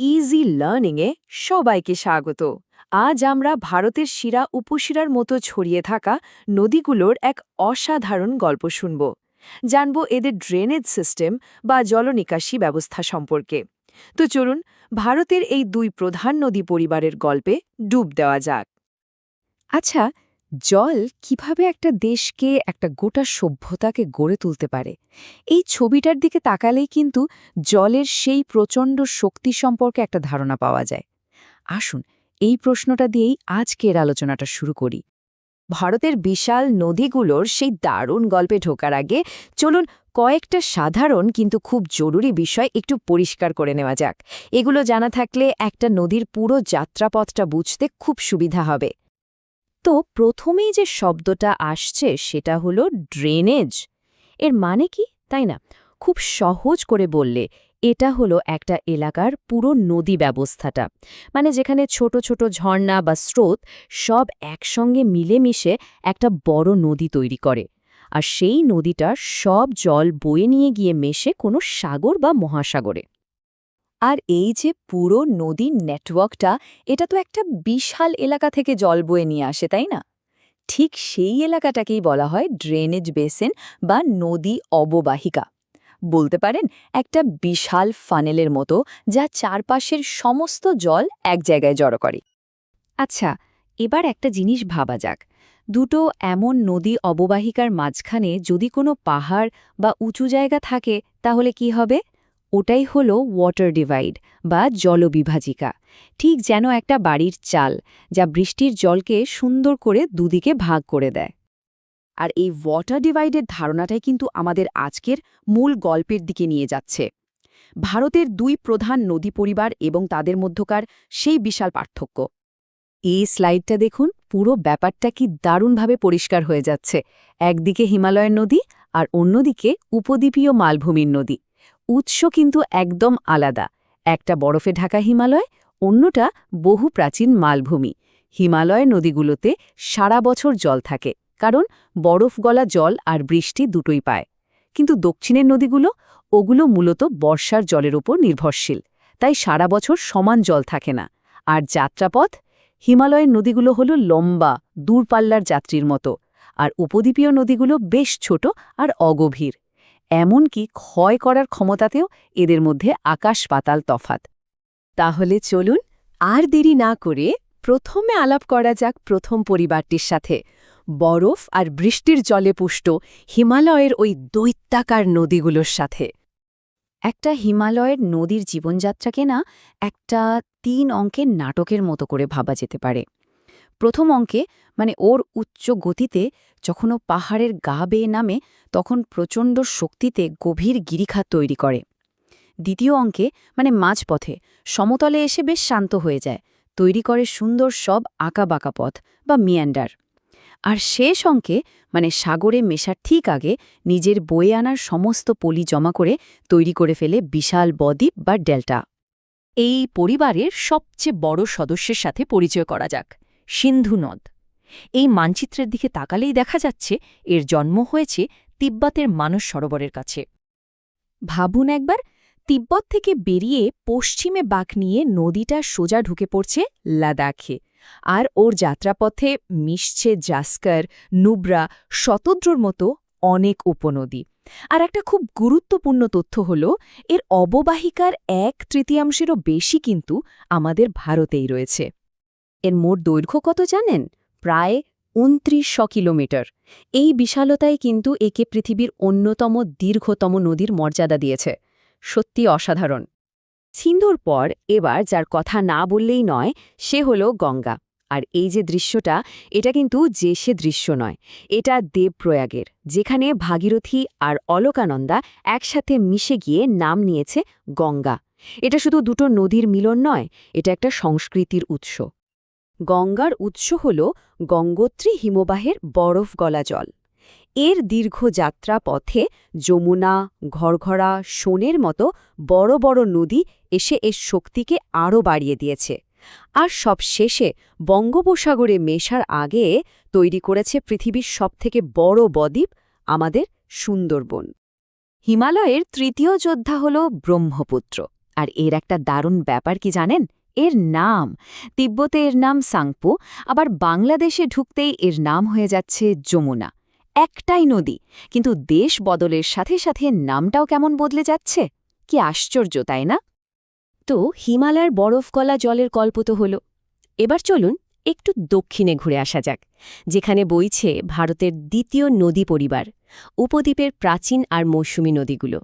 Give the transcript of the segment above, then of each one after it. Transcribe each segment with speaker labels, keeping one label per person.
Speaker 1: Easy লার্নিংয়ে সবাইকে স্বাগত। আজ আমরা ভারতের শিরা উপশিরার মতো ছড়িয়ে থাকা নদীগুলোর এক অসাধারণ গল্প শুনব। জানব এদের ড্রেনেজ সিস্টেম বা জলনিকাশি ব্যবস্থা সম্পর্কে। তো চলুন ভারতের এই দুই প্রধান নদী পরিবারের গল্পে ডুব দেওয়া যাক। আচ্ছা, জল কিভাবে একটা দেশকে, একটা গোটা সভ্যতাকে গড়ে তুলতে পারে, এই ছবিটার দিকে তাকালেই কিন্তু জলের সেই প্রচণ্ড শক্তি সম্পর্কে একটা ধারণা পাওয়া যায়। আসুন এই প্রশ্নটা দিয়েই আজকের আলোচনাটা শুরু করি। ভারতের বিশাল নদীগুলোর সেই দারুণ গল্পে ঢোকার আগে চলুন কয়েকটা সাধারণ কিন্তু খুব জরুরি বিষয় একটু পরিষ্কার করে নেওয়া যাক। এগুলো জানা থাকলে একটা নদীর পুরো যাত্রাপথটা বুঝতে খুব সুবিধা হবে। তো প্রথমেই যে শব্দটা আসছে সেটা হলো ড্রেনেজ। এর মানে কি, তাই না? খুব সহজ করে বললে এটা হলো একটা এলাকার পুরো নদী ব্যবস্থাটা, মানে যেখানে ছোট ছোট ঝর্ণা বা স্রোত সব একসঙ্গে মিলেমিশে একটা বড় নদী তৈরি করে। আর সেই নদীটা সব জল বয়ে নিয়ে গিয়ে মেশে কোনো সাগর বা মহাসাগরে। আর এই যে পুরো নদীর নেটওয়ার্কটা, এটা তো একটা বিশাল এলাকা থেকে জল বয়ে নিয়ে আসে, তাই না? ঠিক সেই এলাকাটাকেই বলা হয় ড্রেনেজ বেসিন বা নদী অববাহিকা। বলতে পারেন একটা বিশাল ফানেলের মতো, যা চারপাশের সমস্ত জল এক জায়গায় জড়ো করে। আচ্ছা, এবার একটা জিনিস ভাবা যাক। দুটো এমন নদী অববাহিকার মাঝখানে যদি কোনো পাহাড় বা উঁচু জায়গা থাকে, তাহলে কি হবে? ওটাই হলো ওয়াটার ডিভাইড বা জলবিভাজিকা। ঠিক যেন একটা বাড়ির চাল, যা বৃষ্টির জলকে সুন্দর করে দুদিকে ভাগ করে দেয়। আর এই ওয়াটার ডিভাইডের ধারণাটাই কিন্তু আমাদের আজকের মূল গল্পের দিকে নিয়ে যাচ্ছে। ভারতের দুই প্রধান নদী পরিবার এবং তাদের মধ্যকার সেই বিশাল পার্থক্য। এই স্লাইডটা দেখুন, পুরো ব্যাপারটা কি দারুণভাবে পরিষ্কার হয়ে যাচ্ছে। একদিকে হিমালয়ের নদী আর অন্যদিকে উপদ্বীপীয় মালভূমির নদী। উৎস কিন্তু একদম আলাদা। একটা বরফে ঢাকা হিমালয়, অন্যটা বহু প্রাচীন মালভূমি। হিমালয়ের নদীগুলোতে সারা বছর জল থাকে, কারণ বরফ গলা জল আর বৃষ্টি দুটোই পায়। কিন্তু দক্ষিণের নদীগুলো, ওগুলো মূলত বর্ষার জলের উপর নির্ভরশীল, তাই সারা বছর সমান জল থাকে না। আর যাত্রাপথ, হিমালয়ের নদীগুলো হলো লম্বা, দূরপাল্লার যাত্রীর মতো, আর উপদ্বীপীয় নদীগুলো বেশ ছোট আর অগভীর। এমনকি ক্ষয় করার ক্ষমতাতেও এদের মধ্যে আকাশ পাতাল তফাত। তাহলে চলুন আর দেরি না করে প্রথমে আলাপ করা যাক প্রথম পরিবারটির সাথে, বরফ আর বৃষ্টির জলে পুষ্ট হিমালয়ের ওই দৈত্যাকার নদীগুলোর সাথে। একটা হিমালয়ের নদীর জীবনযাত্রাকে না একটা ৩ অঙ্কের নাটকের মতো করে ভাবা যেতে পারে। প্রথম অঙ্কে, মানে ওর উচ্চ গতিতে যখন ও পাহাড়ের গা বেয়ে নামে, তখন প্রচণ্ড শক্তিতে গভীর গিরিখাত তৈরি করে। দ্বিতীয় অঙ্কে, মানে মাঝপথে, সমতলে এসে বেশ শান্ত হয়ে যায়, তৈরি করে সুন্দর সব আঁকাবাঁকা পথ বা মিয়ান্ডার। আর শেষ অঙ্কে, মানে সাগরে মেশার ঠিক আগে, নিজের বয়ে আনার সমস্ত পলি জমা করে তৈরি করে ফেলে বিশাল বদ্বীপ বা ডেল্টা। এই পরিবারের সবচেয়ে বড় সদস্যের সাথে পরিচয় করা যাক, সিন্ধু নদ। এই মানচিত্রের দিকে তাকালেই দেখা যাচ্ছে এর জন্ম হয়েছে তিব্বতের মানস সরোবরের কাছে। ভাবুন একবার, তিব্বত থেকে বেরিয়ে পশ্চিমে বাঁক নিয়ে নদীটা সোজা ঢুকে পড়ছে লাদাখে, আর ওর যাত্রাপথে মিশছে জাস্কার, নুব্রা, শতদ্রর মতো অনেক উপনদী। আর একটা খুব গুরুত্বপূর্ণ তথ্য হল, এর অববাহিকার 1/3 বেশি কিন্তু আমাদের ভারতেই রয়েছে। এর মোট দৈর্ঘ্য কত জানেন? প্রায় ২৯০০ কিলোমিটার। এই বিশালতাই কিন্তু একে পৃথিবীর অন্যতম দীর্ঘতম নদীর মর্যাদা দিয়েছে। সত্যি অসাধারণ। সিন্ধুর পর এবার যার কথা না বললেই নয়, সে হল গঙ্গা। আর এই যে দৃশ্যটা, এটা কিন্তু যে সে দৃশ্য নয়, এটা দেবপ্রয়াগের, যেখানে ভাগীরথী আর অলকানন্দা একসাথে মিশে গিয়ে নাম নিয়েছে গঙ্গা। এটা শুধু দুটো নদীর মিলন নয়, এটা একটা সংস্কৃতির উৎস। গঙ্গার উৎস হল গঙ্গোত্রী হিমবাহের বরফ গলা জল। এর দীর্ঘ যাত্রা পথে যমুনা, ঘরঘরা, সোনের মতো বড় বড় নদী এসে এর শক্তিকে আরও বাড়িয়ে দিয়েছে। আর সব শেষে বঙ্গোপসাগরে মেশার আগে তৈরি করেছে পৃথিবীর সবথেকে বড় বদ্বীপ, আমাদের সুন্দরবন। হিমালয়ের তৃতীয় যোদ্ধা হল ব্রহ্মপুত্র, আর এর একটা দারুণ ব্যাপার কি জানেন? এর নাম। তিব্বতে এর নাম সাংপো, আবার বাংলাদেশে ঢুকতেই এর নাম হয়ে যাচ্ছে যমুনা। একটাই নদী, কিন্তু দেশ বদলের সাথে সাথে নামটাও কেমন বদলে যাচ্ছে। কি আশ্চর্য, তাই না?
Speaker 2: তো হিমালয়ের বরফ গলা জলের গল্প তো হল। এবার চলুন একটু দক্ষিণে ঘুরে আসা যাক, যেখানে বইছে ভারতের দ্বিতীয় নদী পরিবার, উপদ্বীপের প্রাচীন আর মৌসুমী নদীগুলো।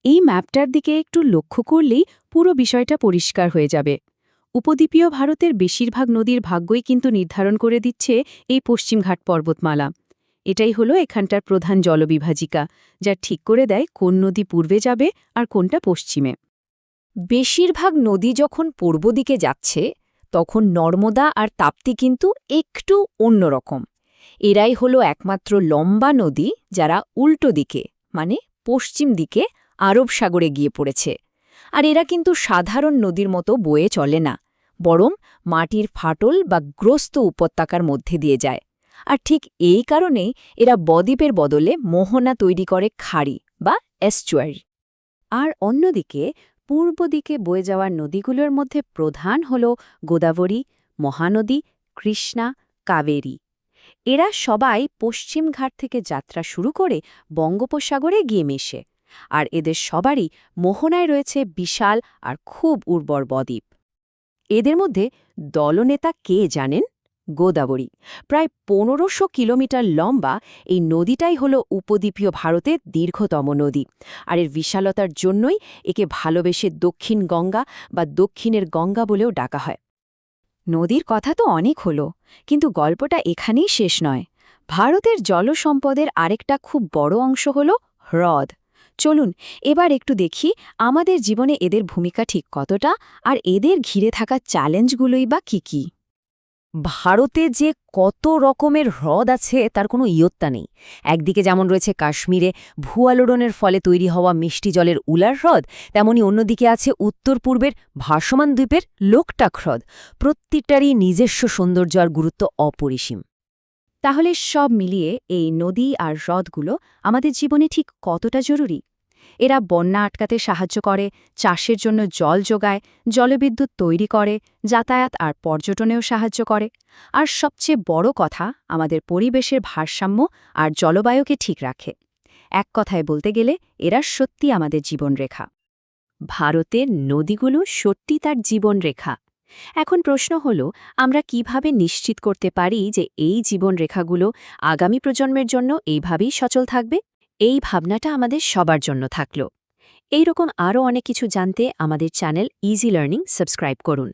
Speaker 1: এই ম্যাপটার দিকে একটু লক্ষ্য করলেই পুরো বিষয়টা পরিষ্কার হয়ে যাবে। উপদ্বীপীয় ভারতের বেশিরভাগ নদীর ভাগ্যই কিন্তু নির্ধারণ করে দিচ্ছে এই পশ্চিমঘাট পর্বতমালা। এটাই হলো এখানটার প্রধান জলবিভাজিকা, যা ঠিক করে দেয় কোন নদী পূর্বে যাবে আর কোনটা পশ্চিমে। বেশিরভাগ নদী যখন পূর্ব দিকে যাচ্ছে, তখন নর্মদা আর তাপ্তি কিন্তু একটু অন্যরকম। এরাই হলো একমাত্র লম্বা নদী যারা উল্টো দিকে, মানে পশ্চিম দিকে আরব সাগরে গিয়ে পড়েছে। আর এরা কিন্তু সাধারণ নদীর মতো বয়ে চলে না, বরং মাটির ফাটল বা গ্রস্ত উপত্যকার মধ্যে দিয়ে যায়। আর ঠিক এই কারণেই এরা বদ্বীপের বদলে মোহনা তৈরি করে খাড়ি বা এস্চুয়ারি।
Speaker 2: আর অন্যদিকে পূর্ব দিকে বয়ে যাওয়া নদীগুলোর মধ্যে প্রধান হল গোদাবরী, মহানদী, কৃষ্ণা, কাবেরী। এরা সবাই পশ্চিমঘাট থেকে যাত্রা শুরু করে বঙ্গোপসাগরে গিয়ে মেশে, আর এদের সবারই মোহনায় রয়েছে বিশাল আর খুব উর্বর বদ্বীপ। এদের মধ্যে দলনেতা কে জানেন? গোদাবরী। প্রায় ১৫০০ কিলোমিটার লম্বা এই নদীটাই হল উপদ্বীপীয় ভারতের দীর্ঘতম নদী, আর এর বিশালতার জন্যই একে ভালোবেসে দক্ষিণ গঙ্গা বা দক্ষিণের গঙ্গা বলেও ডাকা হয়।
Speaker 1: নদীর কথা তো অনেক হলো, কিন্তু গল্পটা এখানেই শেষ নয়। ভারতের জলসম্পদের আরেকটা খুব বড় অংশ হল হ্রদ। চলুন এবার একটু দেখি আমাদের জীবনে এদের ভূমিকা ঠিক কতটা, আর এদের ঘিরে থাকা চ্যালেঞ্জগুলোই বা কী কী।
Speaker 2: ভারতে যে কত রকমের হ্রদ আছে তার কোনো ইয়ত্তা নেই। একদিকে যেমন রয়েছে কাশ্মীরে ভূয়ালোড়নের ফলে তৈরি হওয়া মিষ্টি জলের উলার হ্রদ, তেমনি অন্যদিকে আছে উত্তর পূর্বের ভাসমান দ্বীপের লোকটাক হ্রদ। প্রত্যেকটারই নিজস্ব সৌন্দর্য আর গুরুত্ব অপরিসীম।
Speaker 1: তাহলে সব মিলিয়ে এই নদী আর হ্রদগুলো আমাদের জীবনে ঠিক কতটা জরুরি? এরা বন্যা আটকাতে সাহায্য করে, চাষের জন্য জল যোগায়, জলবিদ্যুৎ তৈরি করে, যাতায়াত আর পর্যটনেও সাহায্য করে, আর সবচেয়ে বড় কথা, আমাদের পরিবেশের ভারসাম্য আর জলবায়ুকে ঠিক রাখে। এক কথায় বলতে গেলে এরা সত্যি আমাদের জীবনরেখা।
Speaker 2: ভারতের নদীগুলো সত্যি তার জীবনরেখা। এখন প্রশ্ন হল, আমরা কিভাবে নিশ্চিত করতে পারি যে এই জীবনরেখাগুলো আগামী প্রজন্মের জন্য এইভাবেই সচল থাকবে? এই ভাবনাটা আমাদের সবার জন্য থাকল। এইরকম আরও অনেক কিছু জানতে আমাদের চ্যানেল ইজি লার্নিং সাবস্ক্রাইব করুন।